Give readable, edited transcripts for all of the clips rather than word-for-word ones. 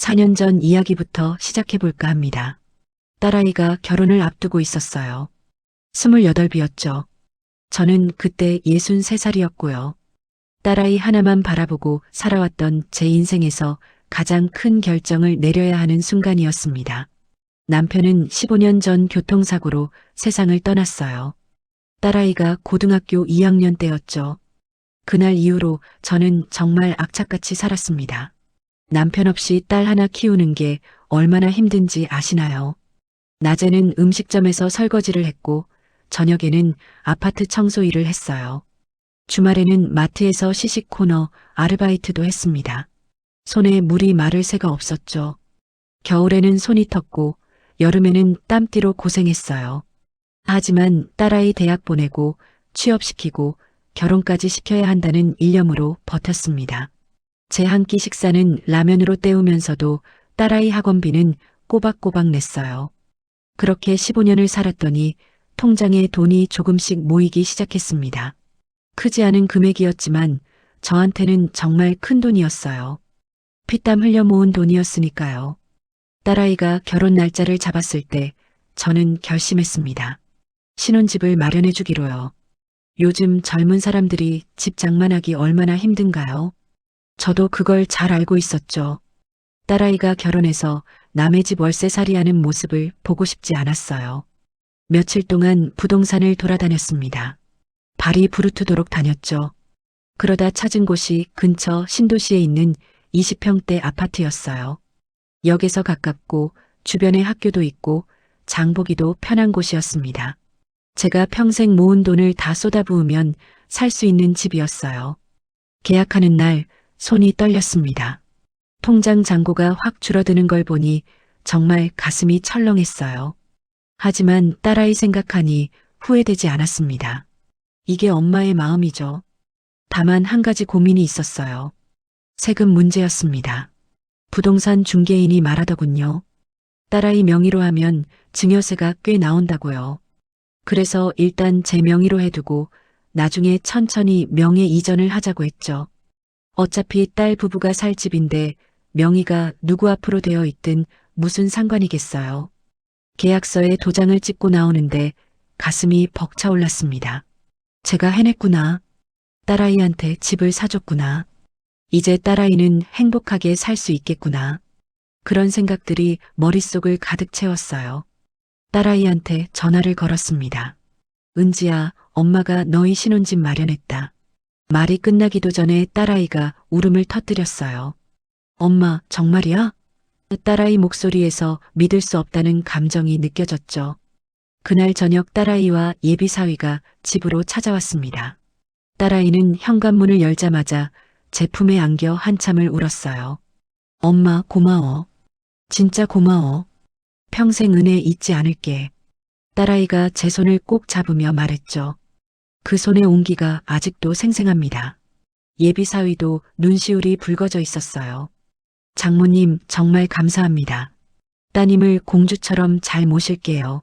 4년 전 이야기부터 시작해볼까 합니다. 딸아이가 결혼을 앞두고 있었어요. 28이었죠. 저는 그때 63살이었고요. 딸아이 하나만 바라보고 살아왔던 제 인생에서 가장 큰 결정을 내려야 하는 순간이었습니다. 남편은 15년 전 교통사고로 세상을 떠났어요. 딸아이가 고등학교 2학년 때였죠. 그날 이후로 저는 정말 악착같이 살았습니다. 남편 없이 딸 하나 키우는 게 얼마나 힘든지 아시나요? 낮에는 음식점에서 설거지를 했고, 저녁에는 아파트 청소 일을 했어요. 주말에는 마트에서 시식 코너 아르바이트도 했습니다. 손에 물이 마를 새가 없었죠. 겨울에는 손이 텄고, 여름에는 땀띠로 고생했어요. 하지만 딸아이 대학 보내고, 취업시키고, 결혼까지 시켜야 한다는 일념으로 버텼습니다. 제 한 끼 식사는 라면으로 때우면서도 딸아이 학원비는 꼬박꼬박 냈어요. 그렇게 15년을 살았더니 통장에 돈이 조금씩 모이기 시작했습니다. 크지 않은 금액이었지만 저한테는 정말 큰 돈이었어요. 피땀 흘려 모은 돈이었으니까요. 딸아이가 결혼 날짜를 잡았을 때 저는 결심했습니다. 신혼집을 마련해 주기로요. 요즘 젊은 사람들이 집 장만하기 얼마나 힘든가요? 저도 그걸 잘 알고 있었죠. 딸아이가 결혼해서 남의 집 월세살이하는 모습을 보고 싶지 않았어요. 며칠 동안 부동산을 돌아다녔습니다. 발이 부르트도록 다녔죠. 그러다 찾은 곳이 근처 신도시에 있는 20평대 아파트였어요. 역에서 가깝고 주변에 학교도 있고 장보기도 편한 곳이었습니다. 제가 평생 모은 돈을 다 쏟아부으면 살 수 있는 집이었어요. 계약하는 날 손이 떨렸습니다. 통장 잔고가 확 줄어드는 걸 보니 정말 가슴이 철렁했어요. 하지만 딸아이 생각하니 후회되지 않았습니다. 이게 엄마의 마음이죠. 다만 한 가지 고민이 있었어요. 세금 문제였습니다. 부동산 중개인이 말하더군요. 딸아이 명의로 하면 증여세가 꽤 나온다고요. 그래서 일단 제 명의로 해두고 나중에 천천히 명예 이전을 하자고 했죠. 어차피 딸 부부가 살 집인데 명의가 누구 앞으로 되어 있든 무슨 상관이겠어요. 계약서에 도장을 찍고 나오는데 가슴이 벅차올랐습니다. 제가 해냈구나. 딸아이한테 집을 사줬구나. 이제 딸아이는 행복하게 살 수 있겠구나. 그런 생각들이 머릿속을 가득 채웠어요. 딸아이한테 전화를 걸었습니다. 은지야, 엄마가 너희 신혼집 마련했다. 말이 끝나기도 전에 딸아이가 울음을 터뜨렸어요. 엄마, 정말이야? 딸아이 목소리에서 믿을 수 없다는 감정이 느껴졌죠. 그날 저녁 딸아이와 예비사위가 집으로 찾아왔습니다. 딸아이는 현관문을 열자마자 제 품에 안겨 한참을 울었어요. 엄마, 고마워. 진짜 고마워. 평생 은혜 잊지 않을게. 딸아이가 제 손을 꼭 잡으며 말했죠. 그 손의 온기가 아직도 생생합니다. 예비사위도 눈시울이 붉어져 있었어요. 장모님, 정말 감사합니다. 따님을 공주처럼 잘 모실게요.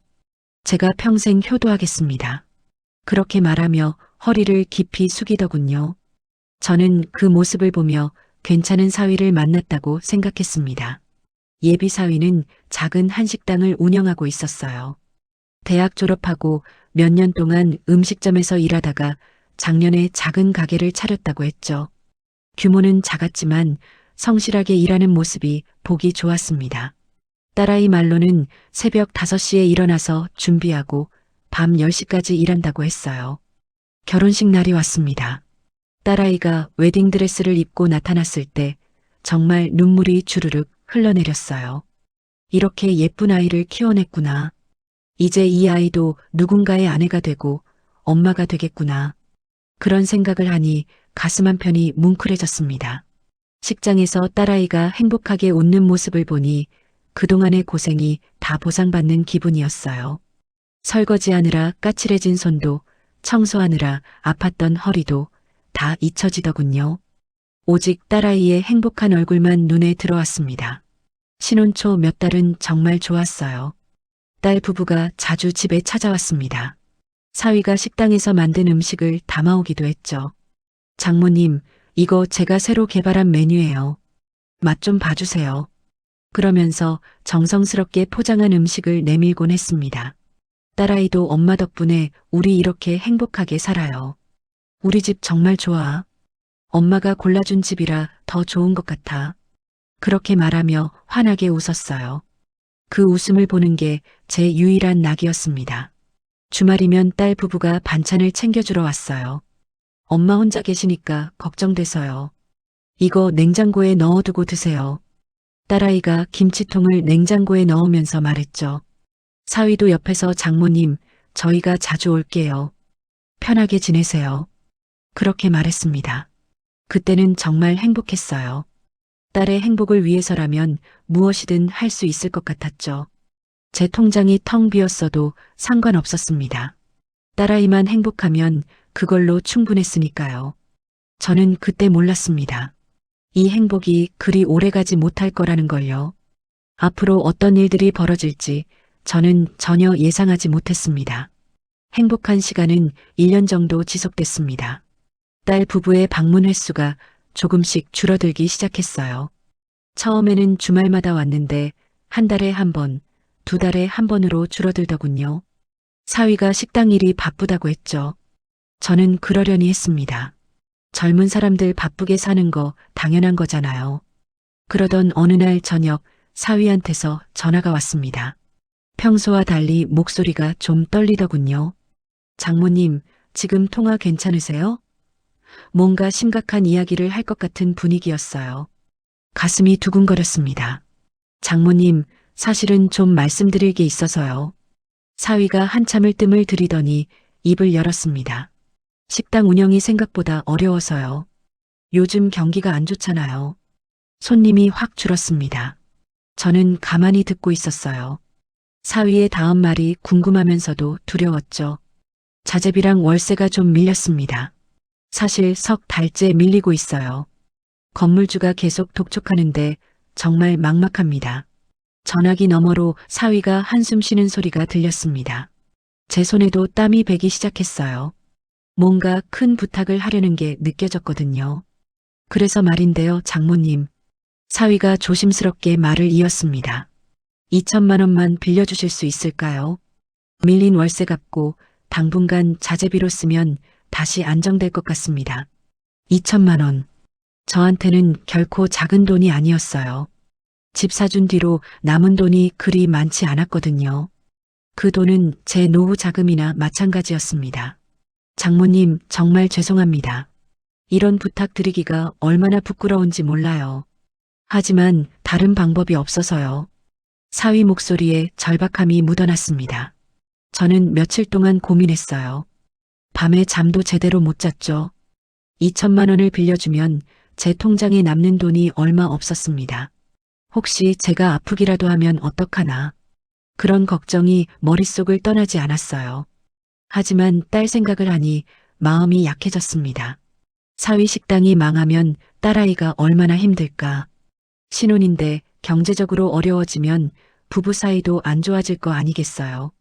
제가 평생 효도하겠습니다. 그렇게 말하며 허리를 깊이 숙이더군요. 저는 그 모습을 보며 괜찮은 사위를 만났다고 생각했습니다. 예비사위는 작은 한식당을 운영하고 있었어요. 대학 졸업하고 몇 년 동안 음식점에서 일하다가 작년에 작은 가게를 차렸다고 했죠. 규모는 작았지만 성실하게 일하는 모습이 보기 좋았습니다. 딸아이 말로는 새벽 5시에 일어나서 준비하고 밤 10시까지 일한다고 했어요. 결혼식 날이 왔습니다. 딸아이가 웨딩드레스를 입고 나타났을 때 정말 눈물이 주르륵 흘러내렸어요. 이렇게 예쁜 아이를 키워냈구나. 이제 이 아이도 누군가의 아내가 되고 엄마가 되겠구나. 그런 생각을 하니 가슴 한편이 뭉클해졌습니다. 식장에서 딸아이가 행복하게 웃는 모습을 보니 그동안의 고생이 다 보상받는 기분이었어요. 설거지하느라 까칠해진 손도, 청소하느라 아팠던 허리도 다 잊혀지더군요. 오직 딸아이의 행복한 얼굴만 눈에 들어왔습니다. 신혼 초 몇 달은 정말 좋았어요. 딸 부부가 자주 집에 찾아왔습니다. 사위가 식당에서 만든 음식을 담아오기도 했죠. 장모님, 이거 제가 새로 개발한 메뉴예요. 맛 좀 봐주세요. 그러면서 정성스럽게 포장한 음식을 내밀곤 했습니다. 딸아이도 엄마 덕분에 우리 이렇게 행복하게 살아요. 우리 집 정말 좋아. 엄마가 골라준 집이라 더 좋은 것 같아. 그렇게 말하며 환하게 웃었어요. 그 웃음을 보는 게 제 유일한 낙이었습니다. 주말이면 딸 부부가 반찬을 챙겨주러 왔어요. 엄마 혼자 계시니까 걱정돼서요. 이거 냉장고에 넣어두고 드세요. 딸아이가 김치통을 냉장고에 넣으면서 말했죠. 사위도 옆에서 장모님, 저희가 자주 올게요. 편하게 지내세요. 그렇게 말했습니다. 그때는 정말 행복했어요. 딸의 행복을 위해서라면 무엇이든 할 수 있을 것 같았죠. 제 통장이 텅 비었어도 상관없었습니다. 딸아이만 행복하면 그걸로 충분했으니까요. 저는 그때 몰랐습니다. 이 행복이 그리 오래가지 못할 거라는 걸요. 앞으로 어떤 일들이 벌어질지 저는 전혀 예상하지 못했습니다. 행복한 시간은 1년 정도 지속됐습니다. 딸 부부의 방문 횟수가 조금씩 줄어들기 시작했어요. 처음에는 주말마다 왔는데 한 달에 한 번, 두 달에 한 번으로 줄어들더군요. 사위가 식당 일이 바쁘다고 했죠. 저는 그러려니 했습니다. 젊은 사람들 바쁘게 사는 거 당연한 거잖아요. 그러던 어느 날 저녁 사위한테서 전화가 왔습니다. 평소와 달리 목소리가 좀 떨리더군요. 장모님, 지금 통화 괜찮으세요? 뭔가 심각한 이야기를 할 것 같은 분위기였어요. 가슴이 두근거렸습니다. 장모님, 사실은 좀 말씀드릴 게 있어서요. 사위가 한참을 뜸을 들이더니 입을 열었습니다. 식당 운영이 생각보다 어려워서요. 요즘 경기가 안 좋잖아요. 손님이 확 줄었습니다. 저는 가만히 듣고 있었어요. 사위의 다음 말이 궁금하면서도 두려웠죠. 자재비랑 월세가 좀 밀렸습니다. 사실 석 달째 밀리고 있어요. 건물주가 계속 독촉하는데 정말 막막합니다. 전화기 너머로 사위가 한숨 쉬는 소리가 들렸습니다. 제 손에도 땀이 배기 시작했어요. 뭔가 큰 부탁을 하려는 게 느껴졌거든요. 그래서 말인데요, 장모님. 사위가 조심스럽게 말을 이었습니다. 2천만 원만 빌려주실 수 있을까요? 밀린 월세 갚고 당분간 자재비로 쓰면 다시 안정될 것 같습니다. 2천만 원. 저한테는 결코 작은 돈이 아니었어요. 집 사준 뒤로 남은 돈이 그리 많지 않았거든요. 그 돈은 제 노후 자금이나 마찬가지였습니다. 장모님, 정말 죄송합니다. 이런 부탁 드리기가 얼마나 부끄러운지 몰라요. 하지만 다른 방법이 없어서요. 사위 목소리에 절박함이 묻어났습니다. 저는 며칠 동안 고민했어요. 밤에 잠도 제대로 못 잤죠. 2천만 원을 빌려주면 제 통장에 남는 돈이 얼마 없었습니다. 혹시 제가 아프기라도 하면 어떡하나. 그런 걱정이 머릿속을 떠나지 않았어요. 하지만 딸 생각을 하니 마음이 약해졌습니다. 사위 식당이 망하면 딸아이가 얼마나 힘들까. 신혼인데 경제적으로 어려워지면 부부 사이도 안 좋아질 거 아니겠어요.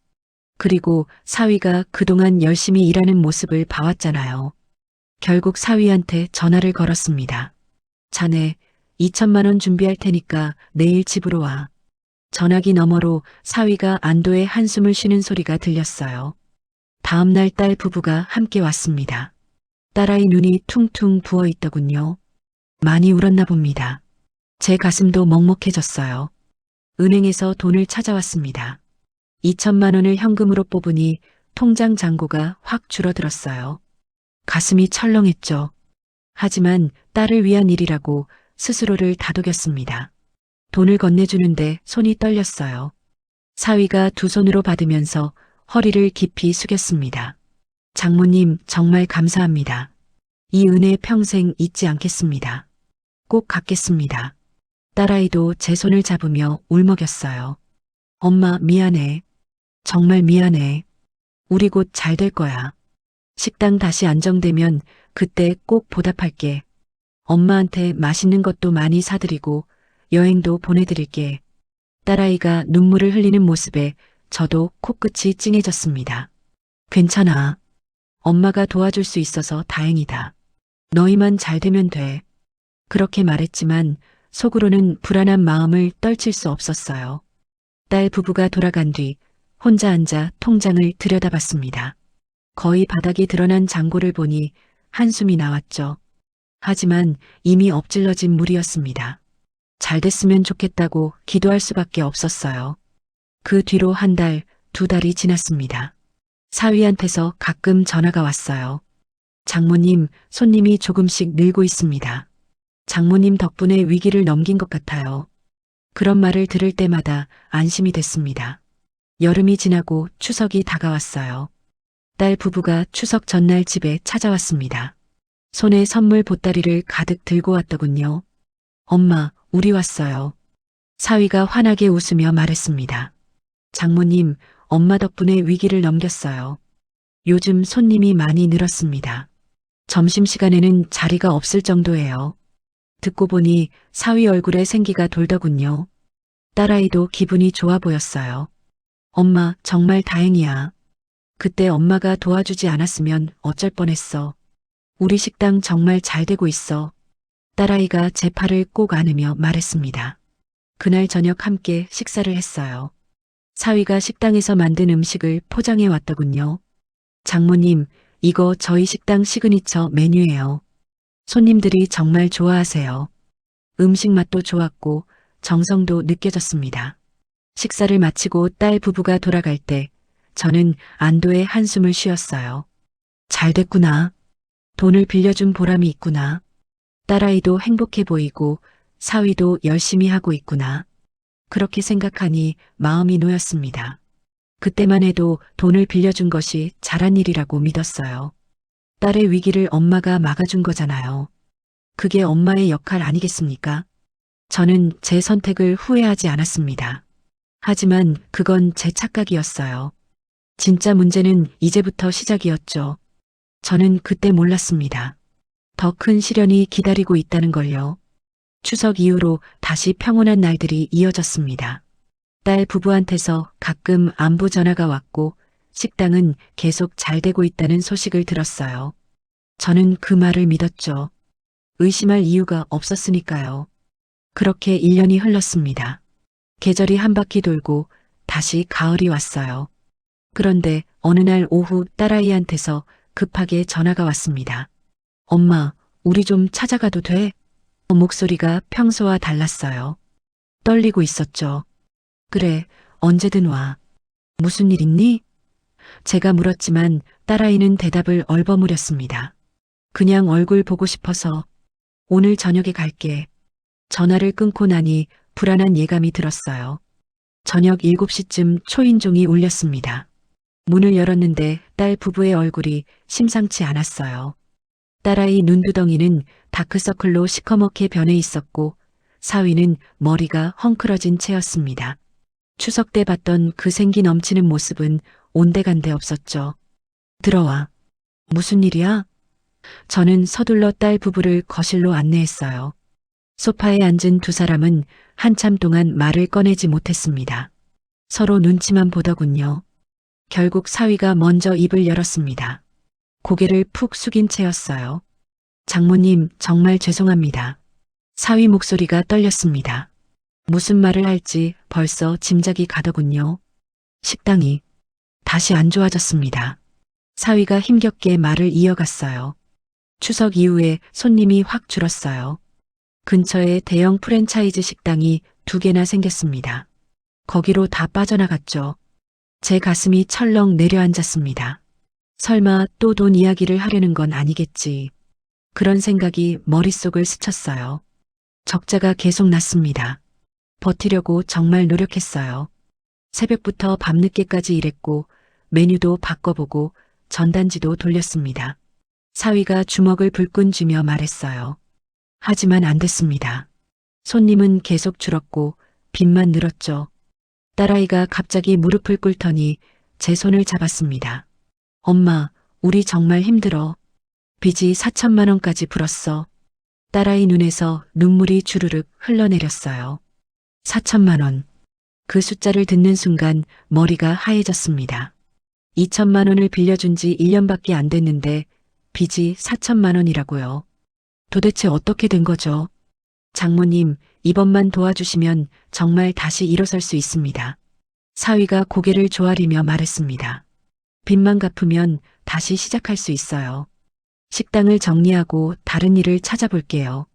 그리고 사위가 그동안 열심히 일하는 모습을 봐왔잖아요. 결국 사위한테 전화를 걸었습니다. 자네, 2천만 원 준비할 테니까 내일 집으로 와. 전화기 너머로 사위가 안도의 한숨을 쉬는 소리가 들렸어요. 다음 날 딸 부부가 함께 왔습니다. 딸아이 눈이 퉁퉁 부어 있더군요. 많이 울었나 봅니다. 제 가슴도 먹먹해졌어요. 은행에서 돈을 찾아왔습니다. 2천만 원을 현금으로 뽑으니 통장 잔고가 확 줄어들었어요. 가슴이 철렁했죠. 하지만 딸을 위한 일이라고 스스로를 다독였습니다. 돈을 건네주는데 손이 떨렸어요. 사위가 두 손으로 받으면서 허리를 깊이 숙였습니다. 장모님, 정말 감사합니다. 이 은혜 평생 잊지 않겠습니다. 꼭 갚겠습니다. 딸아이도 제 손을 잡으며 울먹였어요. 엄마, 미안해. 정말 미안해. 우리 곧 잘 될 거야. 식당 다시 안정되면 그때 꼭 보답할게. 엄마한테 맛있는 것도 많이 사드리고 여행도 보내드릴게. 딸아이가 눈물을 흘리는 모습에 저도 코끝이 찡해졌습니다. 괜찮아. 엄마가 도와줄 수 있어서 다행이다. 너희만 잘 되면 돼. 그렇게 말했지만 속으로는 불안한 마음을 떨칠 수 없었어요. 딸 부부가 돌아간 뒤 혼자 앉아 통장을 들여다봤습니다. 거의 바닥이 드러난 잔고를 보니 한숨이 나왔죠. 하지만 이미 엎질러진 물이었습니다. 잘 됐으면 좋겠다고 기도할 수밖에 없었어요. 그 뒤로 한 달, 두 달이 지났습니다. 사위한테서 가끔 전화가 왔어요. 장모님, 손님이 조금씩 늘고 있습니다. 장모님 덕분에 위기를 넘긴 것 같아요. 그런 말을 들을 때마다 안심이 됐습니다. 여름이 지나고 추석이 다가왔어요. 딸 부부가 추석 전날 집에 찾아왔습니다. 손에 선물 보따리를 가득 들고 왔더군요. 엄마, 우리 왔어요. 사위가 환하게 웃으며 말했습니다. 장모님, 엄마 덕분에 위기를 넘겼어요. 요즘 손님이 많이 늘었습니다. 점심시간에는 자리가 없을 정도예요. 듣고 보니 사위 얼굴에 생기가 돌더군요. 딸아이도 기분이 좋아 보였어요. 엄마, 정말 다행이야. 그때 엄마가 도와주지 않았으면 어쩔 뻔했어. 우리 식당 정말 잘 되고 있어. 딸아이가 제 팔을 꼭 안으며 말했습니다. 그날 저녁 함께 식사를 했어요. 사위가 식당에서 만든 음식을 포장해 왔더군요. 장모님, 이거 저희 식당 시그니처 메뉴예요. 손님들이 정말 좋아하세요. 음식 맛도 좋았고 정성도 느껴졌습니다. 식사를 마치고 딸 부부가 돌아갈 때 저는 안도의 한숨을 쉬었어요. 잘 됐구나. 돈을 빌려준 보람이 있구나. 딸아이도 행복해 보이고 사위도 열심히 하고 있구나. 그렇게 생각하니 마음이 놓였습니다. 그때만 해도 돈을 빌려준 것이 잘한 일이라고 믿었어요. 딸의 위기를 엄마가 막아준 거잖아요. 그게 엄마의 역할 아니겠습니까? 저는 제 선택을 후회하지 않았습니다. 하지만 그건 제 착각이었어요. 진짜 문제는 이제부터 시작이었죠. 저는 그때 몰랐습니다. 더 큰 시련이 기다리고 있다는 걸요. 추석 이후로 다시 평온한 날들이 이어졌습니다. 딸 부부한테서 가끔 안부 전화가 왔고 식당은 계속 잘 되고 있다는 소식을 들었어요. 저는 그 말을 믿었죠. 의심할 이유가 없었으니까요. 그렇게 1년이 흘렀습니다. 계절이 한 바퀴 돌고 다시 가을이 왔어요. 그런데 어느 날 오후 딸아이한테서 급하게 전화가 왔습니다. 엄마, 우리 좀 찾아가도 돼? 목소리가 평소와 달랐어요. 떨리고 있었죠. 그래, 언제든 와. 무슨 일 있니? 제가 물었지만 딸아이는 대답을 얼버무렸습니다. 그냥 얼굴 보고 싶어서 오늘 저녁에 갈게. 전화를 끊고 나니 불안한 예감이 들었어요. 저녁 7시쯤 초인종이 울렸습니다. 문을 열었는데 딸 부부의 얼굴이 심상치 않았어요. 딸아이 눈두덩이는 다크서클로 시커멓게 변해 있었고 사위는 머리가 헝클어진 채였습니다. 추석 때 봤던 그 생기 넘치는 모습은 온데간데 없었죠. 들어와. 무슨 일이야? 저는 서둘러 딸 부부를 거실로 안내했어요. 소파에 앉은 두 사람은 한참 동안 말을 꺼내지 못했습니다. 서로 눈치만 보더군요. 결국 사위가 먼저 입을 열었습니다. 고개를 푹 숙인 채였어요. 장모님, 정말 죄송합니다. 사위 목소리가 떨렸습니다. 무슨 말을 할지 벌써 짐작이 가더군요. 식당이 다시 안 좋아졌습니다. 사위가 힘겹게 말을 이어갔어요. 추석 이후에 손님이 확 줄었어요. 근처에 대형 프랜차이즈 식당이 2개나 생겼습니다. 거기로 다 빠져나갔죠. 제 가슴이 철렁 내려앉았습니다. 설마 또 돈 이야기를 하려는 건 아니겠지. 그런 생각이 머릿속을 스쳤어요. 적자가 계속 났습니다. 버티려고 정말 노력했어요. 새벽부터 밤늦게까지 일했고 메뉴도 바꿔보고 전단지도 돌렸습니다. 사위가 주먹을 불끈 쥐며 말했어요. 하지만 안 됐습니다. 손님은 계속 줄었고 빚만 늘었죠. 딸아이가 갑자기 무릎을 꿇더니 제 손을 잡았습니다. 엄마, 우리 정말 힘들어. 빚이 4천만 원까지 불었어. 딸아이 눈에서 눈물이 주르륵 흘러내렸어요. 4천만 원. 그 숫자를 듣는 순간 머리가 하얘졌습니다. 2천만 원을 빌려준 지 1년밖에 안 됐는데 빚이 4천만 원이라고요. 도대체 어떻게 된 거죠? 장모님, 이번만 도와주시면 정말 다시 일어설 수 있습니다. 사위가 고개를 조아리며 말했습니다. 빚만 갚으면 다시 시작할 수 있어요. 식당을 정리하고 다른 일을 찾아볼게요.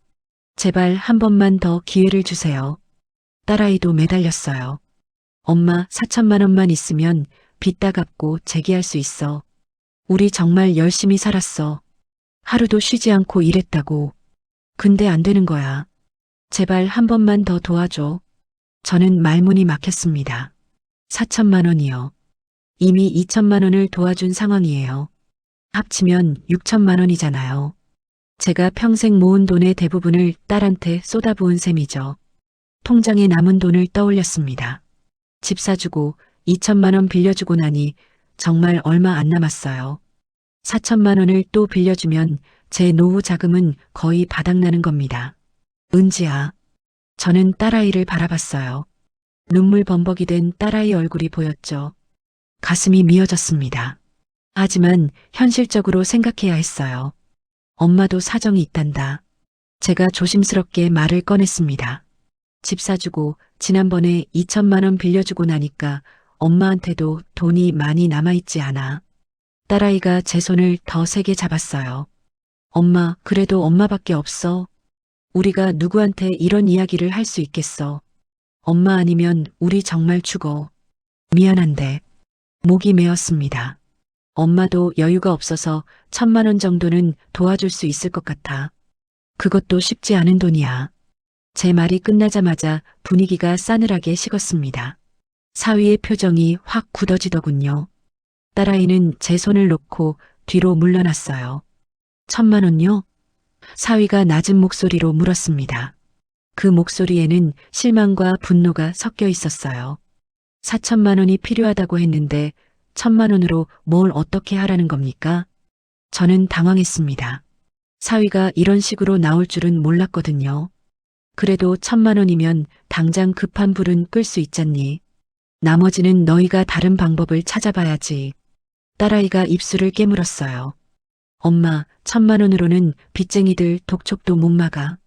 제발 한 번만 더 기회를 주세요. 딸아이도 매달렸어요. 엄마 4천만 원만 있으면 빚 다 갚고 재기할 수 있어. 우리 정말 열심히 살았어. 하루도 쉬지 않고 일했다고. 근데 안 되는 거야. 제발 한 번만 더 도와줘. 저는 말문이 막혔습니다. 4천만 원이요. 이미 2천만 원을 도와준 상황이에요. 합치면 6천만 원이잖아요. 제가 평생 모은 돈의 대부분을 딸한테 쏟아부은 셈이죠. 통장에 남은 돈을 떠올렸습니다. 집 사주고 2천만 원 빌려주고 나니 정말 얼마 안 남았어요. 4천만 원을 또 빌려주면 제 노후 자금은 거의 바닥나는 겁니다. 은지야. 저는 딸아이를 바라봤어요. 눈물 범벅이 된 딸아이 얼굴이 보였죠. 가슴이 미어졌습니다. 하지만 현실적으로 생각해야 했어요. 엄마도 사정이 있단다. 제가 조심스럽게 말을 꺼냈습니다. 집 사주고 지난번에 2천만 원 빌려주고 나니까 엄마한테도 돈이 많이 남아있지 않아. 딸아이가 제 손을 더 세게 잡았어요. 엄마, 그래도 엄마밖에 없어. 우리가 누구한테 이런 이야기를 할 수 있겠어. 엄마 아니면 우리 정말 죽어. 미안한데. 목이 메었습니다. 엄마도 여유가 없어서 1,000만 원 정도는 도와줄 수 있을 것 같아. 그것도 쉽지 않은 돈이야. 제 말이 끝나자마자 분위기가 싸늘하게 식었습니다. 사위의 표정이 확 굳어지더군요. 딸아이는 제 손을 놓고 뒤로 물러났어요. 1,000만 원요? 사위가 낮은 목소리로 물었습니다. 그 목소리에는 실망과 분노가 섞여 있었어요. 4천만 원이 필요하다고 했는데 1,000만 원으로 뭘 어떻게 하라는 겁니까? 저는 당황했습니다. 사위가 이런 식으로 나올 줄은 몰랐거든요. 그래도 1,000만 원이면 당장 급한 불은 끌 수 있잖니. 나머지는 너희가 다른 방법을 찾아봐야지. 딸아이가 입술을 깨물었어요. 엄마, 1,000만 원으로는 빚쟁이들 독촉도 못 막아.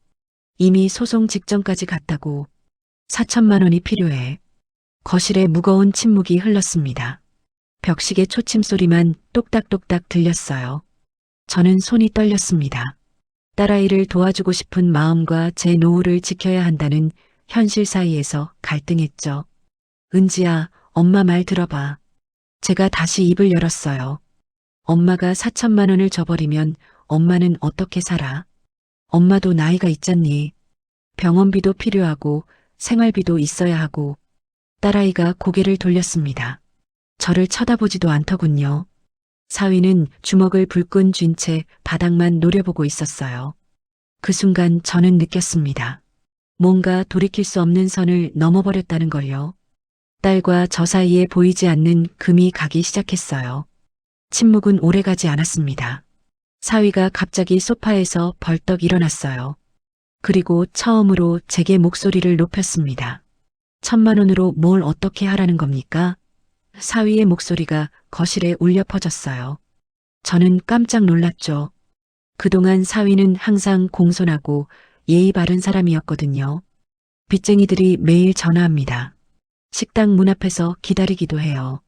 이미 소송 직전까지 갔다고. 4천만 원이 필요해. 거실에 무거운 침묵이 흘렀습니다. 벽시계 초침 소리만 똑딱똑딱 들렸어요. 저는 손이 떨렸습니다. 딸아이를 도와주고 싶은 마음과 제 노후를 지켜야 한다는 현실 사이에서 갈등했죠. 은지야, 엄마 말 들어봐. 제가 다시 입을 열었어요. 엄마가 4천만 원을 줘버리면 엄마는 어떻게 살아? 엄마도 나이가 있잖니. 병원비도 필요하고 생활비도 있어야 하고. 딸아이가 고개를 돌렸습니다. 저를 쳐다보지도 않더군요. 사위는 주먹을 불끈 쥔 채 바닥만 노려보고 있었어요. 그 순간 저는 느꼈습니다. 뭔가 돌이킬 수 없는 선을 넘어버렸다는 걸요. 딸과 저 사이에 보이지 않는 금이 가기 시작했어요. 침묵은 오래가지 않았습니다. 사위가 갑자기 소파에서 벌떡 일어났어요. 그리고 처음으로 제게 목소리를 높였습니다. 1,000만 원으로 뭘 어떻게 하라는 겁니까? 사위의 목소리가 거실에 울려 퍼졌어요. 저는 깜짝 놀랐죠. 그동안 사위는 항상 공손하고 예의 바른 사람이었거든요. 빚쟁이들이 매일 전화합니다. 식당 문 앞에서 기다리기도 해요.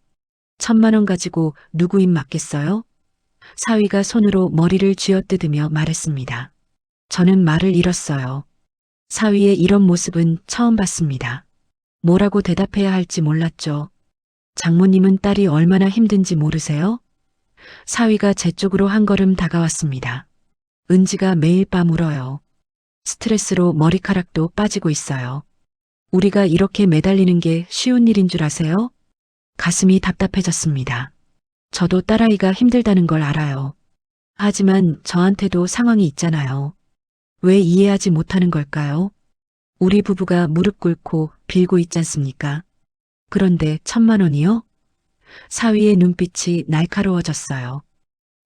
1,000만 원 가지고 누구 입 맞겠어요? 사위가 손으로 머리를 쥐어뜯으며 말했습니다. 저는 말을 잃었어요. 사위의 이런 모습은 처음 봤습니다. 뭐라고 대답해야 할지 몰랐죠. 장모님은 딸이 얼마나 힘든지 모르세요? 사위가 제 쪽으로 한 걸음 다가왔습니다. 은지가 매일 밤 울어요. 스트레스로 머리카락도 빠지고 있어요. 우리가 이렇게 매달리는 게 쉬운 일인 줄 아세요? 가슴이 답답해졌습니다. 저도 딸아이가 힘들다는 걸 알아요. 하지만 저한테도 상황이 있잖아요. 왜 이해하지 못하는 걸까요? 우리 부부가 무릎 꿇고 빌고 있지 않습니까? 그런데 1,000만 원이요? 사위의 눈빛이 날카로워졌어요.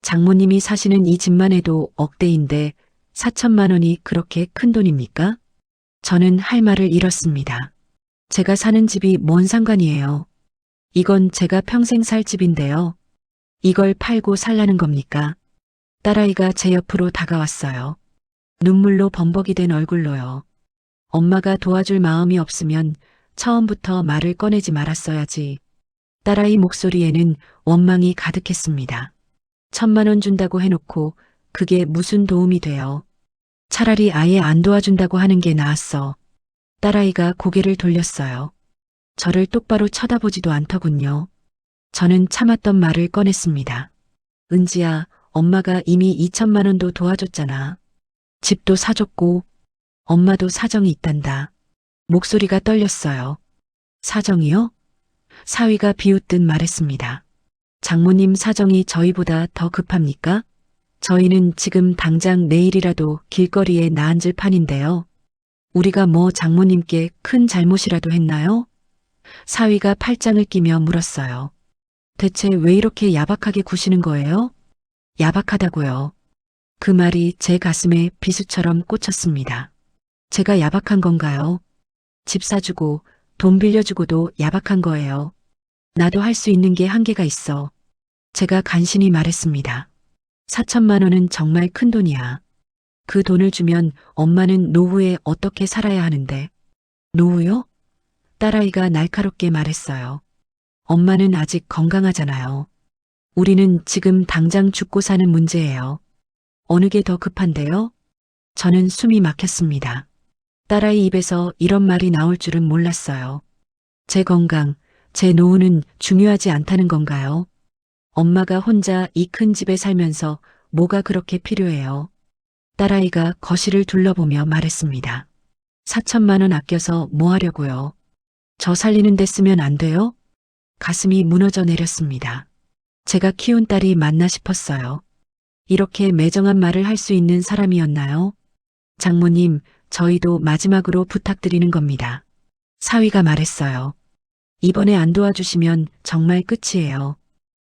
장모님이 사시는 이 집만 해도 억대인데 4천만 원이 그렇게 큰 돈입니까? 저는 할 말을 잃었습니다. 제가 사는 집이 뭔 상관이에요. 이건 제가 평생 살 집인데요. 이걸 팔고 살라는 겁니까? 딸아이가 제 옆으로 다가왔어요. 눈물로 범벅이 된 얼굴로요. 엄마가 도와줄 마음이 없으면 처음부터 말을 꺼내지 말았어야지. 딸아이 목소리에는 원망이 가득했습니다. 1,000만 원 준다고 해놓고 그게 무슨 도움이 돼요. 차라리 아예 안 도와준다고 하는 게 나았어. 딸아이가 고개를 돌렸어요. 저를 똑바로 쳐다보지도 않더군요. 저는 참았던 말을 꺼냈습니다. 은지야, 엄마가 이미 2,000만 원도 도와줬잖아. 집도 사줬고 엄마도 사정이 있단다. 목소리가 떨렸어요. 사정이요? 사위가 비웃듯 말했습니다. 장모님 사정이 저희보다 더 급합니까? 저희는 지금 당장 내일이라도 길거리에 나앉을 판인데요. 우리가 뭐 장모님께 큰 잘못이라도 했나요? 사위가 팔짱을 끼며 물었어요. 대체 왜 이렇게 야박하게 구시는 거예요? 야박하다고요. 그 말이 제 가슴에 비수처럼 꽂혔습니다. 제가 야박한 건가요? 집 사주고 돈 빌려주고도 야박한 거예요. 나도 할 수 있는 게 한계가 있어. 제가 간신히 말했습니다. 4,000만 원은 정말 큰 돈이야. 그 돈을 주면 엄마는 노후에 어떻게 살아야 하는데. 노후요? 딸아이가 날카롭게 말했어요. 엄마는 아직 건강하잖아요. 우리는 지금 당장 죽고 사는 문제예요. 어느 게 더 급한데요? 저는 숨이 막혔습니다. 딸아이 입에서 이런 말이 나올 줄은 몰랐어요. 제 건강, 제 노후는 중요하지 않다는 건가요? 엄마가 혼자 이 큰 집에 살면서 뭐가 그렇게 필요해요? 딸아이가 거실을 둘러보며 말했습니다. 4,000만 원 아껴서 뭐 하려고요? 저 살리는 데 쓰면 안 돼요? 가슴이 무너져 내렸습니다. 제가 키운 딸이 맞나 싶었어요. 이렇게 매정한 말을 할 수 있는 사람이었나요? 장모님, 저희도 마지막으로 부탁드리는 겁니다. 사위가 말했어요. 이번에 안 도와주시면 정말 끝이에요.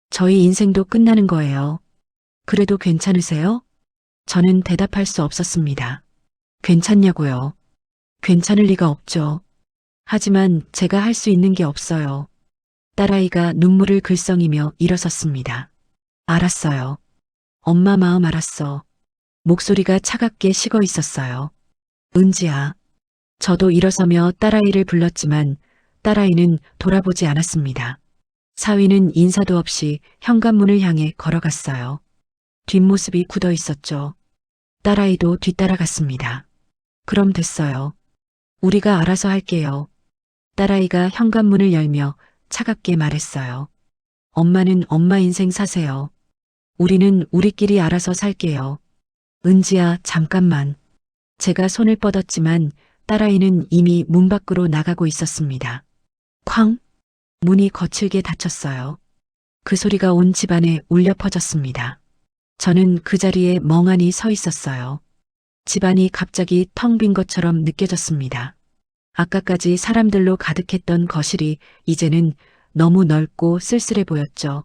저희 인생도 끝나는 거예요. 그래도 괜찮으세요? 저는 대답할 수 없었습니다. 괜찮냐고요? 괜찮을 리가 없죠. 하지만 제가 할 수 있는 게 없어요. 딸아이가 눈물을 글썽이며 일어섰습니다. 알았어요. 엄마 마음 알았어. 목소리가 차갑게 식어 있었어요. 은지야. 저도 일어서며 딸아이를 불렀지만 딸아이는 돌아보지 않았습니다. 사위는 인사도 없이 현관문을 향해 걸어갔어요. 뒷모습이 굳어 있었죠. 딸아이도 뒤따라갔습니다. 그럼 됐어요. 우리가 알아서 할게요. 딸아이가 현관문을 열며 차갑게 말했어요. 엄마는 엄마 인생 사세요. 우리는 우리끼리 알아서 살게요. 은지야, 잠깐만. 제가 손을 뻗었지만 딸아이는 이미 문 밖으로 나가고 있었습니다. 쾅! 문이 거칠게 닫혔어요. 그 소리가 온 집안에 울려 퍼졌습니다. 저는 그 자리에 멍하니 서 있었어요. 집안이 갑자기 텅 빈 것처럼 느껴졌습니다. 아까까지 사람들로 가득했던 거실이 이제는 너무 넓고 쓸쓸해 보였죠.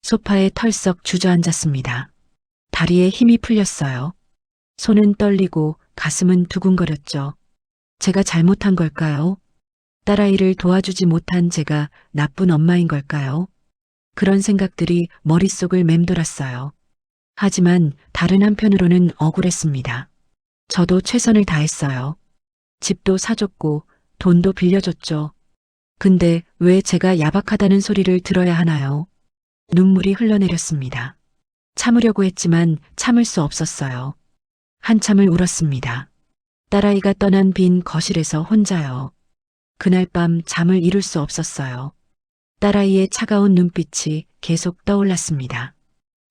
소파에 털썩 주저앉았습니다. 다리에 힘이 풀렸어요. 손은 떨리고 가슴은 두근거렸죠. 제가 잘못한 걸까요? 딸아이를 도와주지 못한 제가 나쁜 엄마인 걸까요? 그런 생각들이 머릿속을 맴돌았어요. 하지만 다른 한편으로는 억울했습니다. 저도 최선을 다했어요. 집도 사줬고 돈도 빌려줬죠. 근데 왜 제가 야박하다는 소리를 들어야 하나요? 눈물이 흘러내렸습니다. 참으려고 했지만 참을 수 없었어요. 한참을 울었습니다. 딸아이가 떠난 빈 거실에서 혼자요. 그날 밤 잠을 이룰 수 없었어요. 딸아이의 차가운 눈빛이 계속 떠올랐습니다.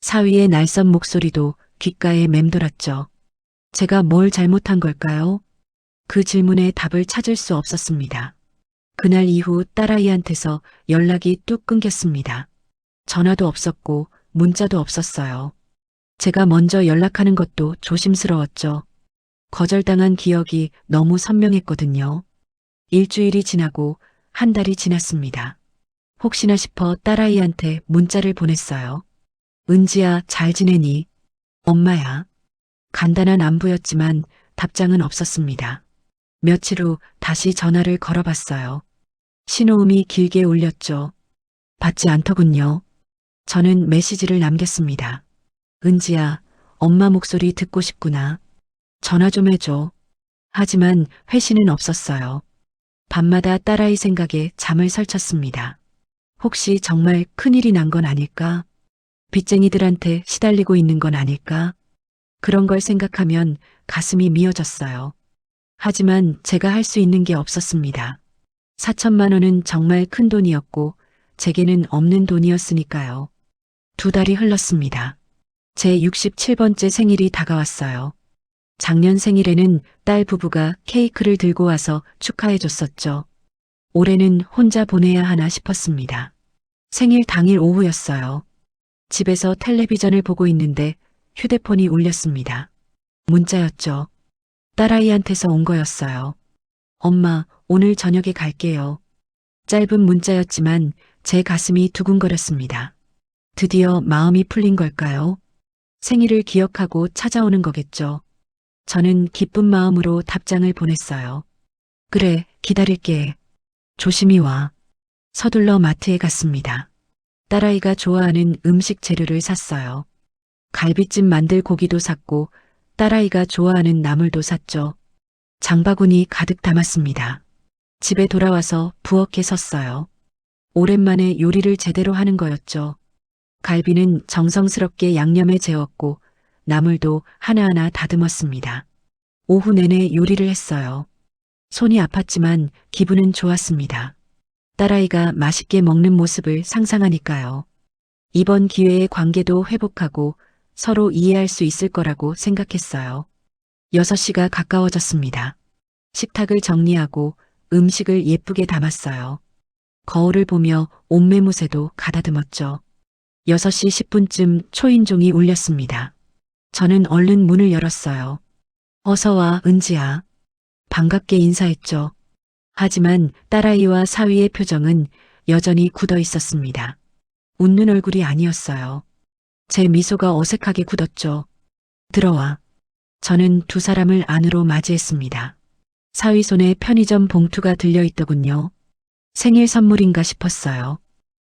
사위의 날선 목소리도 귓가에 맴돌았죠. 제가 뭘 잘못한 걸까요? 그 질문에 답을 찾을 수 없었습니다. 그날 이후 딸아이한테서 연락이 뚝 끊겼습니다. 전화도 없었고 문자도 없었어요. 제가 먼저 연락하는 것도 조심스러웠죠. 거절당한 기억이 너무 선명했거든요. 일주일이 지나고 한 달이 지났습니다. 혹시나 싶어 딸아이한테 문자를 보냈어요. 은지야, 잘 지내니? 엄마야. 간단한 안부였지만 답장은 없었습니다. 며칠 후 다시 전화를 걸어봤어요. 신호음이 길게 울렸죠. 받지 않더군요. 저는 메시지를 남겼습니다. 은지야, 엄마 목소리 듣고 싶구나. 전화 좀 해줘. 하지만 회신은 없었어요. 밤마다 딸아이 생각에 잠을 설쳤습니다. 혹시 정말 큰일이 난 건 아닐까? 빚쟁이들한테 시달리고 있는 건 아닐까? 그런 걸 생각하면 가슴이 미어졌어요. 하지만 제가 할 수 있는 게 없었습니다. 4천만 원은 정말 큰 돈이었고 제게는 없는 돈이었으니까요. 2달이 흘렀습니다. 제 67번째 생일이 다가왔어요. 작년 생일에는 딸 부부가 케이크를 들고 와서 축하해 줬었죠. 올해는 혼자 보내야 하나 싶었습니다. 생일 당일 오후였어요. 집에서 텔레비전을 보고 있는데 휴대폰이 울렸습니다. 문자였죠. 딸아이한테서 온 거였어요. 엄마, 오늘 저녁에 갈게요. 짧은 문자였지만 제 가슴이 두근거렸습니다. 드디어 마음이 풀린 걸까요? 생일을 기억하고 찾아오는 거겠죠. 저는 기쁜 마음으로 답장을 보냈어요. 그래, 기다릴게. 조심히 와. 서둘러 마트에 갔습니다. 딸아이가 좋아하는 음식 재료를 샀어요. 갈비찜 만들 고기도 샀고 딸아이가 좋아하는 나물도 샀죠. 장바구니 가득 담았습니다. 집에 돌아와서 부엌에 섰어요. 오랜만에 요리를 제대로 하는 거였죠. 갈비는 정성스럽게 양념에 재웠고 나물도 하나하나 다듬었습니다. 오후 내내 요리를 했어요. 손이 아팠지만 기분은 좋았습니다. 딸아이가 맛있게 먹는 모습을 상상하니까요. 이번 기회에 관계도 회복하고 서로 이해할 수 있을 거라고 생각했어요. 6시가 가까워졌습니다. 식탁을 정리하고 음식을 예쁘게 담았어요. 거울을 보며 옷매무새도 가다듬었죠. 6시 10분쯤 초인종이 울렸습니다. 저는 얼른 문을 열었어요. 어서 와, 은지야. 반갑게 인사했죠. 하지만 딸아이와 사위의 표정은 여전히 굳어 있었습니다. 웃는 얼굴이 아니었어요. 제 미소가 어색하게 굳었죠. 들어와. 저는 두 사람을 안으로 맞이했습니다. 사위 손에 편의점 봉투가 들려있더군요. 생일 선물인가 싶었어요.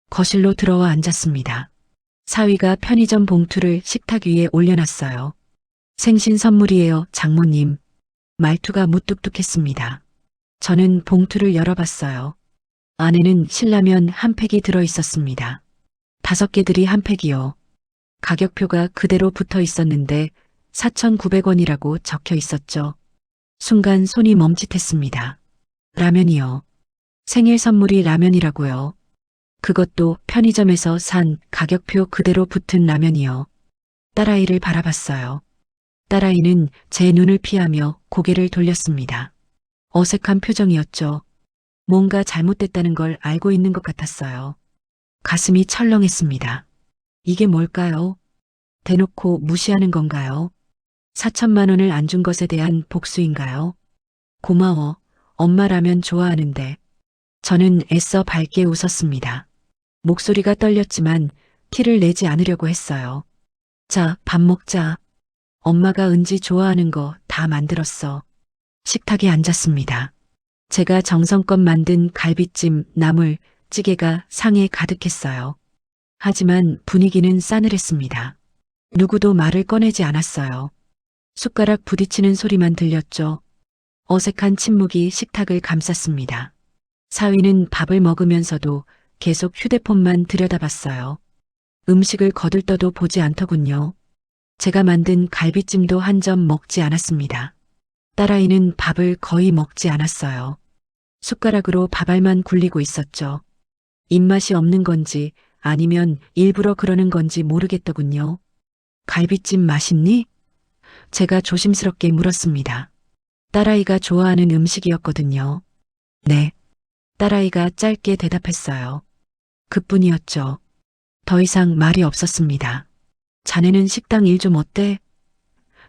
거실로 들어와 앉았습니다. 사위가 편의점 봉투를 식탁 위에 올려놨어요. 생신 선물이에요, 장모님. 말투가 무뚝뚝했습니다. 저는 봉투를 열어봤어요. 안에는 신라면 한 팩이 들어있었습니다. 5개들이 한 팩이요. 가격표가 그대로 붙어 있었는데 4,900원이라고 적혀 있었죠. 순간 손이 멈칫했습니다. 라면이요. 생일 선물이 라면이라고요. 그것도 편의점에서 산 가격표 그대로 붙은 라면이요. 딸아이를 바라봤어요. 딸아이는 제 눈을 피하며 고개를 돌렸습니다. 어색한 표정이었죠. 뭔가 잘못됐다는 걸 알고 있는 것 같았어요. 가슴이 철렁했습니다. 이게 뭘까요? 대놓고 무시하는 건가요? 4천만 원을 안 준 것에 대한 복수인가요? 고마워. 엄마라면 좋아하는데. 저는 애써 밝게 웃었습니다. 목소리가 떨렸지만 티를 내지 않으려고 했어요. 자, 밥 먹자. 엄마가 은지 좋아하는 거 다 만들었어. 식탁에 앉았습니다. 제가 정성껏 만든 갈비찜, 나물, 찌개가 상에 가득했어요. 하지만 분위기는 싸늘했습니다. 누구도 말을 꺼내지 않았어요. 숟가락 부딪히는 소리만 들렸죠. 어색한 침묵이 식탁을 감쌌습니다. 사위는 밥을 먹으면서도 계속 휴대폰만 들여다봤어요. 음식을 거들떠도 보지 않더군요. 제가 만든 갈비찜도 한 점 먹지 않았습니다. 딸아이는 밥을 거의 먹지 않았어요. 숟가락으로 밥알만 굴리고 있었죠. 입맛이 없는 건지 아니면 일부러 그러는 건지 모르겠더군요. 갈비찜 맛있니? 제가 조심스럽게 물었습니다. 딸아이가 좋아하는 음식이었거든요. 네. 딸아이가 짧게 대답했어요. 그뿐이었죠. 더 이상 말이 없었습니다. 자네는 식당 일 좀 어때?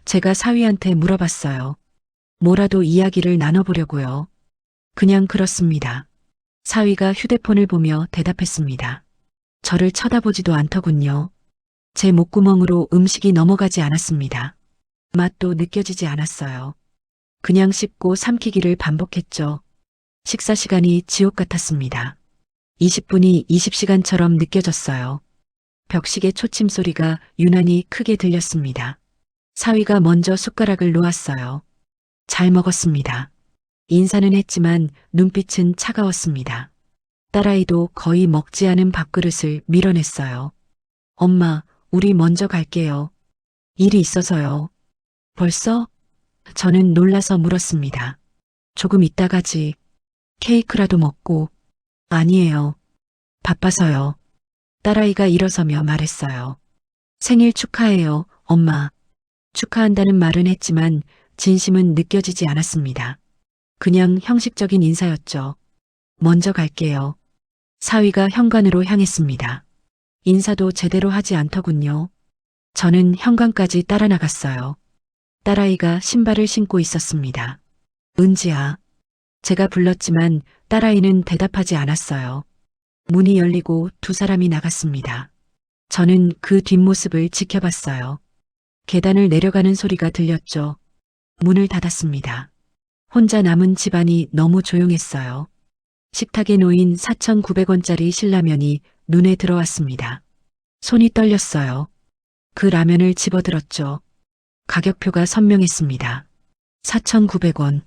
제가 사위한테 물어봤어요. 뭐라도 이야기를 나눠보려고요. 그냥 그렇습니다. 사위가 휴대폰을 보며 대답했습니다. 저를 쳐다보지도 않더군요. 제 목구멍으로 음식이 넘어가지 않았습니다. 맛도 느껴지지 않았어요. 그냥 씹고 삼키기를 반복했죠. 식사 시간이 지옥 같았습니다. 20분이 20시간처럼 느껴졌어요. 벽시계 초침 소리가 유난히 크게 들렸습니다. 사위가 먼저 숟가락을 놓았어요. 잘 먹었습니다. 인사는 했지만 눈빛은 차가웠습니다. 딸아이도 거의 먹지 않은 밥그릇을 밀어냈어요. 엄마, 우리 먼저 갈게요. 일이 있어서요. 벌써? 저는 놀라서 물었습니다. 조금 이따 가지. 케이크라도 먹고. 아니에요. 바빠서요. 딸아이가 일어서며 말했어요. 생일 축하해요, 엄마. 축하한다는 말은 했지만 진심은 느껴지지 않았습니다. 그냥 형식적인 인사였죠. 먼저 갈게요. 사위가 현관으로 향했습니다. 인사도 제대로 하지 않더군요. 저는 현관까지 따라 나갔어요. 딸아이가 신발을 신고 있었습니다. 은지야. 제가 불렀지만 딸아이는 대답하지 않았어요. 문이 열리고 두 사람이 나갔습니다. 저는 그 뒷모습을 지켜봤어요. 계단을 내려가는 소리가 들렸죠. 문을 닫았습니다. 혼자 남은 집안이 너무 조용했어요. 식탁에 놓인 4,900원짜리 신라면이 눈에 들어왔습니다. 손이 떨렸어요. 그 라면을 집어들었죠. 가격표가 선명했습니다. 4,900원.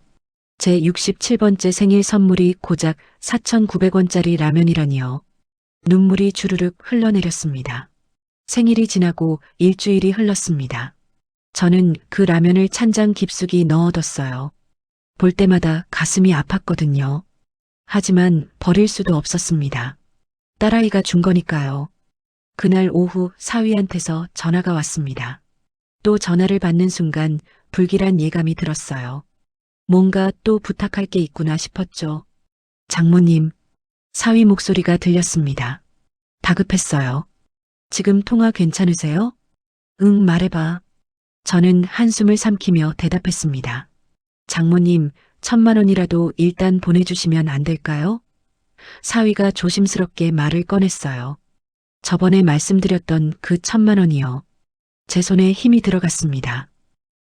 제 67번째 생일 선물이 고작 4,900원짜리 라면이라니요. 눈물이 주르륵 흘러내렸습니다. 생일이 지나고 일주일이 흘렀습니다. 저는 그 라면을 찬장 깊숙이 넣어뒀어요. 볼 때마다 가슴이 아팠거든요. 하지만 버릴 수도 없었습니다. 딸아이가 준 거니까요. 그날 오후 사위한테서 전화가 왔습니다. 또 전화를 받는 순간 불길한 예감이 들었어요. 뭔가 또 부탁할 게 있구나 싶었죠. 장모님, 사위 목소리가 들렸습니다. 다급했어요. 지금 통화 괜찮으세요? 응, 말해봐. 저는 한숨을 삼키며 대답했습니다. 장모님, 1,000만 원이라도 일단 보내주시면 안 될까요? 사위가 조심스럽게 말을 꺼냈어요. 저번에 말씀드렸던 그 1,000만 원이요. 제 손에 힘이 들어갔습니다.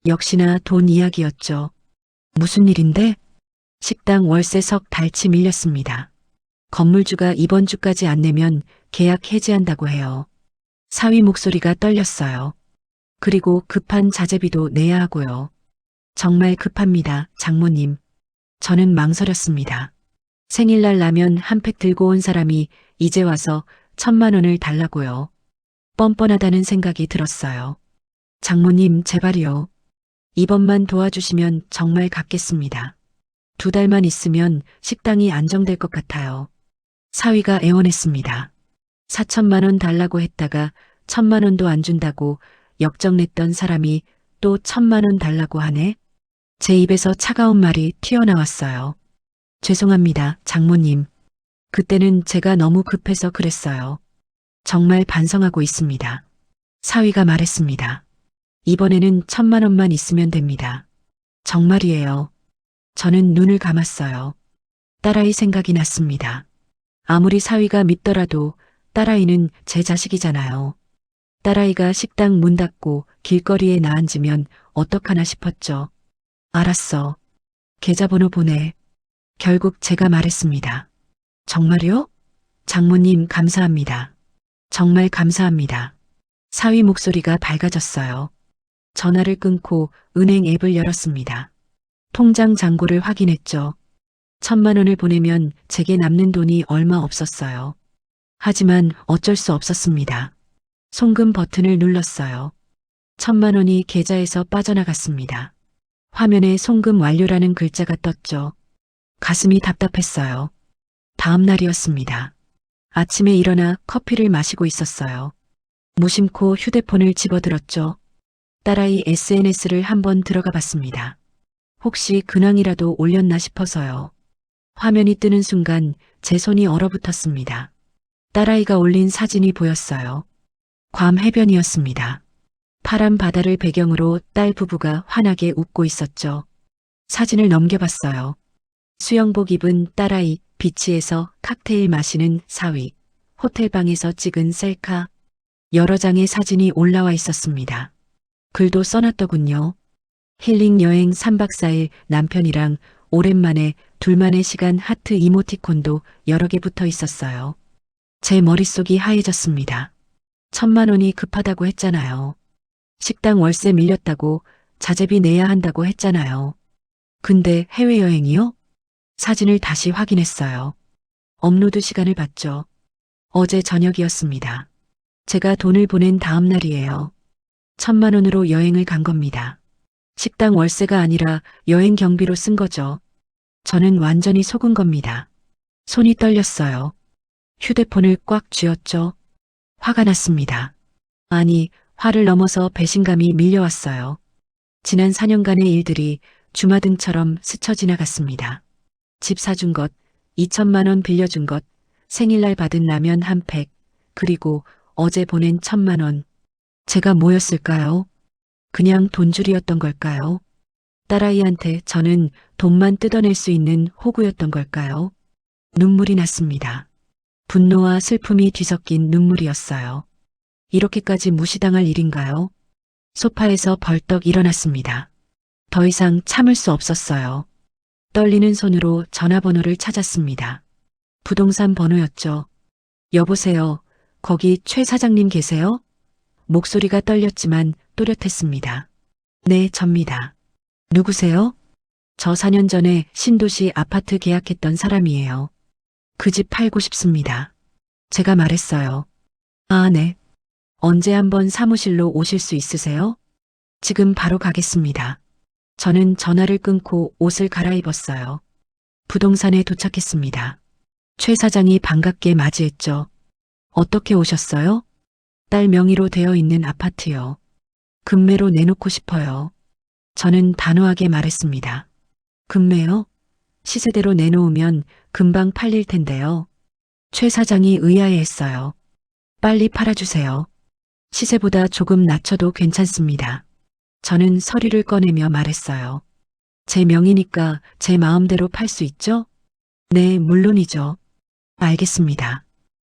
역시나 돈 이야기였죠. 무슨 일인데? 식당 월세 석 달치 밀렸습니다. 건물주가 이번 주까지 안 내면 계약 해지한다고 해요. 사위 목소리가 떨렸어요. 그리고 급한 자재비도 내야 하고요. 정말 급합니다, 장모님. 저는 망설였습니다. 생일날 라면 한 팩 들고 온 사람이 이제 와서 1,000만 원을 달라고요. 뻔뻔하다는 생각이 들었어요. 장모님, 제발요. 이번만 도와주시면 정말 갚겠습니다. 2달만 있으면 식당이 안정될 것 같아요. 사위가 애원했습니다. 4,000만 원 달라고 했다가 1,000만 원도 안 준다고 역정냈던 사람이 또 1,000만 원 달라고 하네. 제 입에서 차가운 말이 튀어나왔어요. 죄송합니다, 장모님. 그때는 제가 너무 급해서 그랬어요. 정말 반성하고 있습니다. 사위가 말했습니다. 이번에는 1,000만 원만 있으면 됩니다. 정말이에요. 저는 눈을 감았어요. 딸아이 생각이 났습니다. 아무리 사위가 밉더라도 딸아이는 제 자식이잖아요. 딸아이가 식당 문 닫고 길거리에 나앉으면 어떡하나 싶었죠. 알았어. 계좌번호 보내. 결국 제가 말했습니다. 정말요? 장모님, 감사합니다. 정말 감사합니다. 사위 목소리가 밝아졌어요. 전화를 끊고 은행 앱을 열었습니다. 통장 잔고를 확인했죠. 1,000만 원을 보내면 제게 남는 돈이 얼마 없었어요. 하지만 어쩔 수 없었습니다. 송금 버튼을 눌렀어요. 1,000만 원이 계좌에서 빠져나갔습니다. 화면에 송금 완료라는 글자가 떴죠. 가슴이 답답했어요. 다음 날이었습니다. 아침에 일어나 커피를 마시고 있었어요. 무심코 휴대폰을 집어들었죠. 딸아이 SNS를 한번 들어가 봤습니다. 혹시 근황이라도 올렸나 싶어서요. 화면이 뜨는 순간 제 손이 얼어붙었습니다. 딸아이가 올린 사진이 보였어요. 괌 해변이었습니다. 파란 바다를 배경으로 딸 부부가 환하게 웃고 있었죠. 사진을 넘겨봤어요. 수영복 입은 딸아이, 비치에서 칵테일 마시는 사위, 호텔방에서 찍은 셀카, 여러 장의 사진이 올라와 있었습니다. 글도 써놨더군요. 힐링 여행 3박 4일 남편이랑 오랜만에 둘만의 시간 하트 이모티콘도 여러 개 붙어 있었어요. 제 머릿속이 하얘졌습니다. 1,000만 원이 급하다고 했잖아요. 식당 월세 밀렸다고 자재비 내야 한다고 했잖아요. 근데 해외여행이요? 사진을 다시 확인했어요. 업로드 시간을 봤죠. 어제 저녁이었습니다. 제가 돈을 보낸 다음 날이에요. 1,000만 원으로 여행을 간 겁니다. 식당 월세가 아니라 여행 경비로 쓴 거죠. 저는 완전히 속은 겁니다. 손이 떨렸어요. 휴대폰을 꽉 쥐었죠. 화가 났습니다. 아니, 화를 넘어서 배신감이 밀려왔어요. 지난 4년간의 일들이 주마등처럼 스쳐 지나갔습니다. 집 사준 것, 2천만 원 빌려준 것, 생일날 받은 라면 한 팩, 그리고 어제 보낸 1,000만 원. 제가 뭐였을까요? 그냥 돈줄이었던 걸까요? 딸아이한테 저는 돈만 뜯어낼 수 있는 호구였던 걸까요? 눈물이 났습니다. 분노와 슬픔이 뒤섞인 눈물이었어요. 이렇게까지 무시당할 일인가요? 소파에서 벌떡 일어났습니다. 더 이상 참을 수 없었어요. 떨리는 손으로 전화번호를 찾았습니다. 부동산 번호였죠. 여보세요. 거기 최 사장님 계세요? 목소리가 떨렸지만 또렷했습니다. 네, 접니다. 누구세요? 저 4년 전에 신도시 아파트 계약했던 사람이에요. 그 집 팔고 싶습니다. 제가 말했어요. 아, 네. 언제 한번 사무실로 오실 수 있으세요? 지금 바로 가겠습니다. 저는 전화를 끊고 옷을 갈아입었어요. 부동산에 도착했습니다. 최 사장이 반갑게 맞이했죠. 어떻게 오셨어요? 딸 명의로 되어 있는 아파트요. 금매로 내놓고 싶어요. 저는 단호하게 말했습니다. 금매요? 시세대로 내놓으면 금방 팔릴 텐데요. 최 사장이 의아해했어요. 빨리 팔아주세요. 시세보다 조금 낮춰도 괜찮습니다. 저는 서류를 꺼내며 말했어요. 제 명의니까 제 마음대로 팔 수 있죠? 네, 물론이죠. 알겠습니다.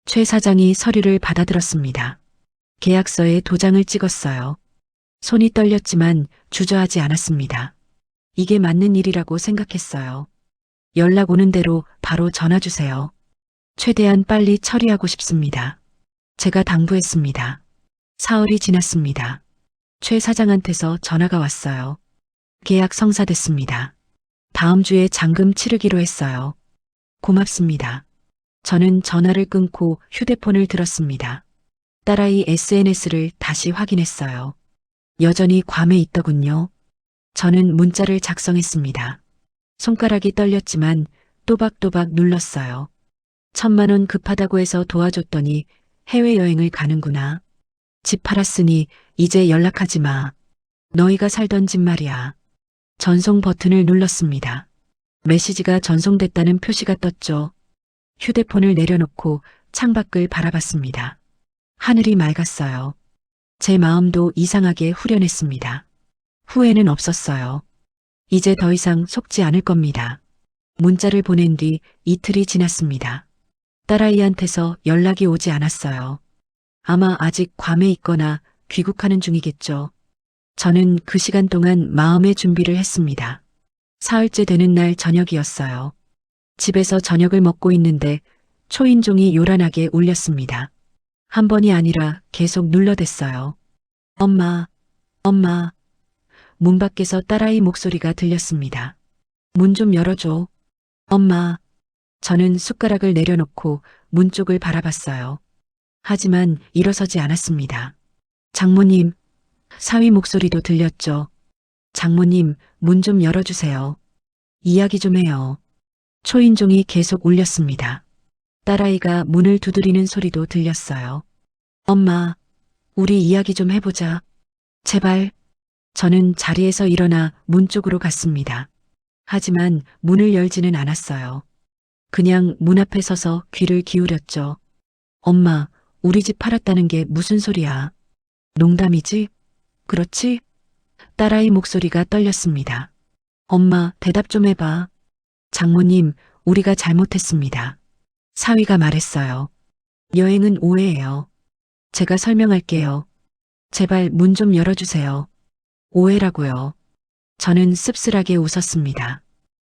최 사장이 서류를 받아들었습니다. 계약서에 도장을 찍었어요. 손이 떨렸지만 주저하지 않았습니다. 이게 맞는 일이라고 생각했어요. 연락 오는 대로 바로 전화 주세요. 최대한 빨리 처리하고 싶습니다. 제가 당부했습니다. 사흘이 지났습니다. 최 사장한테서 전화가 왔어요. 계약 성사됐습니다. 다음 주에 잔금 치르기로 했어요. 고맙습니다. 저는 전화를 끊고 휴대폰을 들었습니다. 딸아이 SNS를 다시 확인했어요. 여전히 괌에 있더군요. 저는 문자를 작성했습니다. 손가락이 떨렸지만 또박또박 눌렀어요. 1,000만 원 급하다고 해서 도와줬더니 해외여행을 가는구나. 집 팔았으니 이제 연락하지 마. 너희가 살던 집 말이야. 전송 버튼을 눌렀습니다. 메시지가 전송됐다는 표시가 떴죠. 휴대폰을 내려놓고 창밖을 바라봤습니다. 하늘이 맑았어요. 제 마음도 이상하게 후련했습니다. 후회는 없었어요. 이제 더 이상 속지 않을 겁니다. 문자를 보낸 뒤 이틀이 지났습니다. 딸아이한테서 연락이 오지 않았어요. 아마 아직 괌에 있거나 귀국하는 중이겠죠. 저는 그 시간 동안 마음의 준비를 했습니다. 사흘째 되는 날 저녁이었어요. 집에서 저녁을 먹고 있는데 초인종이 요란하게 울렸습니다. 한 번이 아니라 계속 눌러댔어요. 엄마, 엄마. 문 밖에서 딸아이 목소리가 들렸습니다. 문 좀 열어줘. 엄마. 저는 숟가락을 내려놓고 문 쪽을 바라봤어요. 하지만 일어서지 않았습니다. 장모님, 사위 목소리도 들렸죠. 장모님, 문 좀 열어주세요. 이야기 좀 해요. 초인종이 계속 울렸습니다. 딸아이가 문을 두드리는 소리도 들렸어요. 엄마, 우리 이야기 좀 해보자. 제발. 저는 자리에서 일어나 문 쪽으로 갔습니다. 하지만 문을 열지는 않았어요. 그냥 문 앞에 서서 귀를 기울였죠. 엄마, 우리 집 팔았다는 게 무슨 소리야? 농담이지? 그렇지? 딸아이 목소리가 떨렸습니다. 엄마, 대답 좀 해봐. 장모님, 우리가 잘못했습니다. 사위가 말했어요. 여행은 오해예요. 제가 설명할게요. 제발 문 좀 열어주세요. 오해라고요. 저는 씁쓸하게 웃었습니다.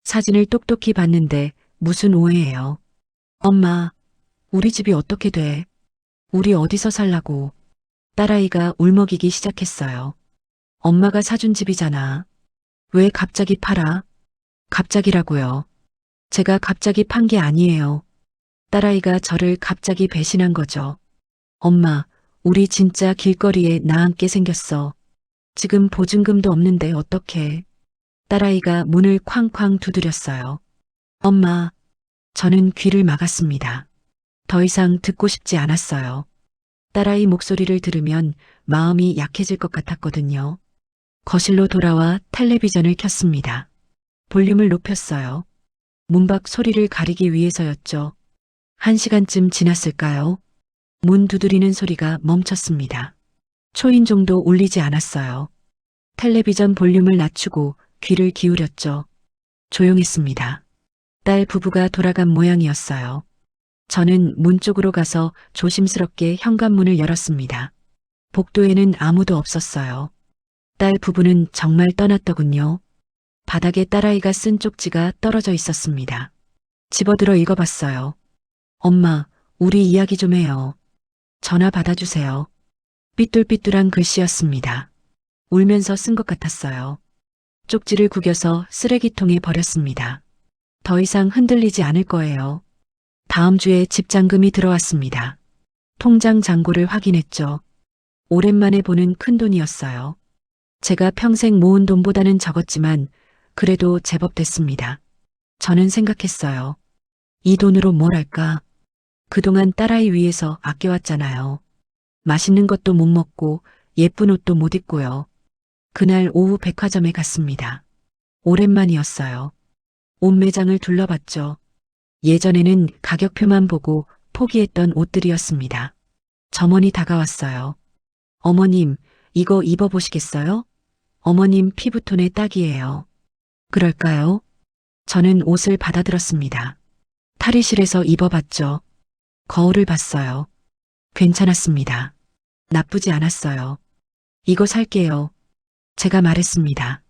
사진을 똑똑히 봤는데 무슨 오해예요. 엄마, 우리 집이 어떻게 돼? 우리 어디서 살라고? 딸아이가 울먹이기 시작했어요. 엄마가 사준 집이잖아. 왜 갑자기 팔아? 갑자기라고요. 제가 갑자기 판 게 아니에요. 딸아이가 저를 갑자기 배신한 거죠. 엄마, 우리 진짜 길거리에 나앉게 생겼어. 지금 보증금도 없는데 어떡해. 딸아이가 문을 쾅쾅 두드렸어요. 엄마, 저는 귀를 막았습니다. 더 이상 듣고 싶지 않았어요. 딸아이 목소리를 들으면 마음이 약해질 것 같았거든요. 거실로 돌아와 텔레비전을 켰습니다. 볼륨을 높였어요. 문 밖 소리를 가리기 위해서였죠. 1시간쯤 지났을까요? 문 두드리는 소리가 멈췄습니다. 초인종도 울리지 않았어요. 텔레비전 볼륨을 낮추고 귀를 기울였죠. 조용했습니다. 딸 부부가 돌아간 모양이었어요. 저는 문 쪽으로 가서 조심스럽게 현관문을 열었습니다. 복도에는 아무도 없었어요. 딸 부부는 정말 떠났더군요. 바닥에 딸아이가 쓴 쪽지가 떨어져 있었습니다. 집어들어 읽어봤어요. 엄마, 우리 이야기 좀 해요. 전화 받아주세요. 삐뚤삐뚤한 글씨였습니다. 울면서 쓴 것 같았어요. 쪽지를 구겨서 쓰레기통에 버렸습니다. 더 이상 흔들리지 않을 거예요. 다음 주에 집잔금이 들어왔습니다. 통장 잔고를 확인했죠. 오랜만에 보는 큰돈이었어요. 제가 평생 모은 돈보다는 적었지만 그래도 제법 됐습니다. 저는 생각했어요. 이 돈으로 뭘 할까? 그동안 딸아이 위해서 아껴왔잖아요. 맛있는 것도 못 먹고 예쁜 옷도 못 입고요. 그날 오후 백화점에 갔습니다. 오랜만이었어요. 옷 매장을 둘러봤죠. 예전에는 가격표만 보고 포기했던 옷들이었습니다. 점원이 다가왔어요. 어머님, 이거 입어보시겠어요? 어머님 피부톤에 딱이에요. 그럴까요? 저는 옷을 받아들었습니다. 탈의실에서 입어봤죠. 거울을 봤어요. 괜찮았습니다. 나쁘지 않았어요. 이거 살게요. 제가 말했습니다.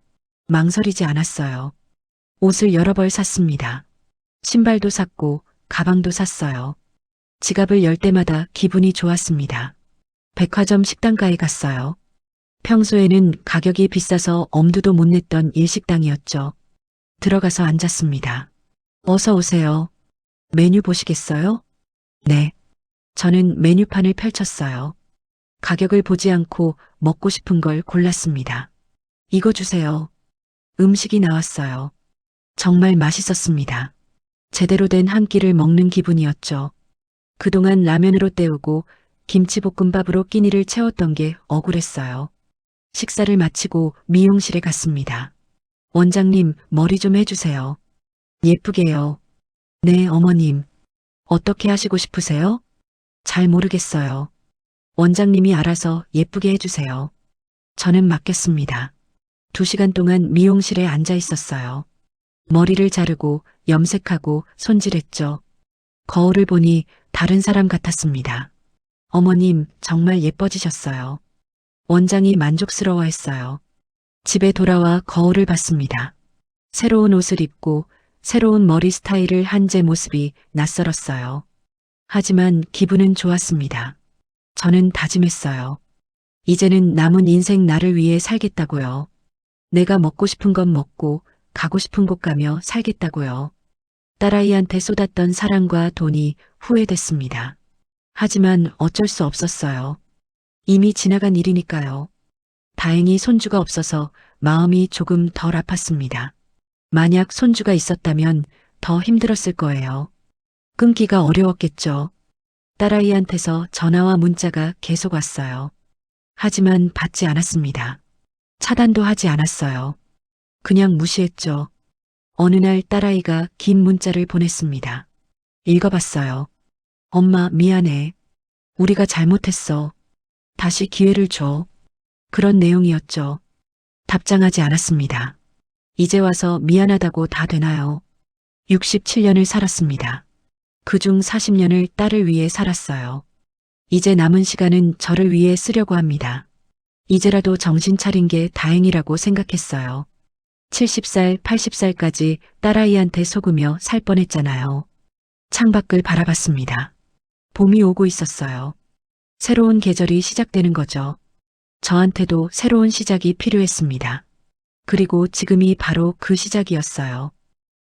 망설이지 않았어요. 옷을 여러 벌 샀습니다. 신발도 샀고 가방도 샀어요. 지갑을 열 때마다 기분이 좋았습니다. 백화점 식당가에 갔어요. 평소에는 가격이 비싸서 엄두도 못 냈던 일식당이었죠. 들어가서 앉았습니다. 어서 오세요. 메뉴 보시겠어요? 네. 저는 메뉴판을 펼쳤어요. 가격을 보지 않고 먹고 싶은 걸 골랐습니다. 이거 주세요. 음식이 나왔어요. 정말 맛있었습니다. 제대로 된 한 끼를 먹는 기분이었죠. 그동안 라면으로 때우고 김치볶음밥으로 끼니를 채웠던 게 억울했어요. 식사를 마치고 미용실에 갔습니다. 원장님, 머리 좀 해주세요. 예쁘게요. 네, 어머님. 어떻게 하시고 싶으세요? 잘 모르겠어요. 원장님이 알아서 예쁘게 해주세요. 저는 맡겼습니다. 2시간 동안 미용실에 앉아 있었어요. 머리를 자르고 염색하고 손질했죠. 거울을 보니 다른 사람 같았습니다. 어머님, 정말 예뻐지셨어요. 원장이 만족스러워했어요. 집에 돌아와 거울을 봤습니다. 새로운 옷을 입고 새로운 머리 스타일을 한 제 모습이 낯설었어요. 하지만 기분은 좋았습니다. 저는 다짐했어요. 이제는 남은 인생 나를 위해 살겠다고요. 내가 먹고 싶은 건 먹고 가고 싶은 곳 가며 살겠다고요. 딸아이한테 쏟았던 사랑과 돈이 후회됐습니다. 하지만 어쩔 수 없었어요. 이미 지나간 일이니까요. 다행히 손주가 없어서 마음이 조금 덜 아팠습니다. 만약 손주가 있었다면 더 힘들었을 거예요. 끊기가 어려웠겠죠. 딸아이한테서 전화와 문자가 계속 왔어요. 하지만 받지 않았습니다. 차단도 하지 않았어요. 그냥 무시했죠. 어느 날 딸아이가 긴 문자를 보냈습니다. 읽어봤어요. 엄마, 미안해. 우리가 잘못했어. 다시 기회를 줘. 그런 내용이었죠. 답장하지 않았습니다. 이제 와서 미안하다고 다 되나요? 67년을 살았습니다. 그중 40년을 딸을 위해 살았어요. 이제 남은 시간은 저를 위해 쓰려고 합니다. 이제라도 정신 차린 게 다행이라고 생각했어요. 70살, 80살까지 딸아이한테 속으며 살 뻔했잖아요. 창밖을 바라봤습니다. 봄이 오고 있었어요. 새로운 계절이 시작되는 거죠. 저한테도 새로운 시작이 필요했습니다. 그리고 지금이 바로 그 시작이었어요.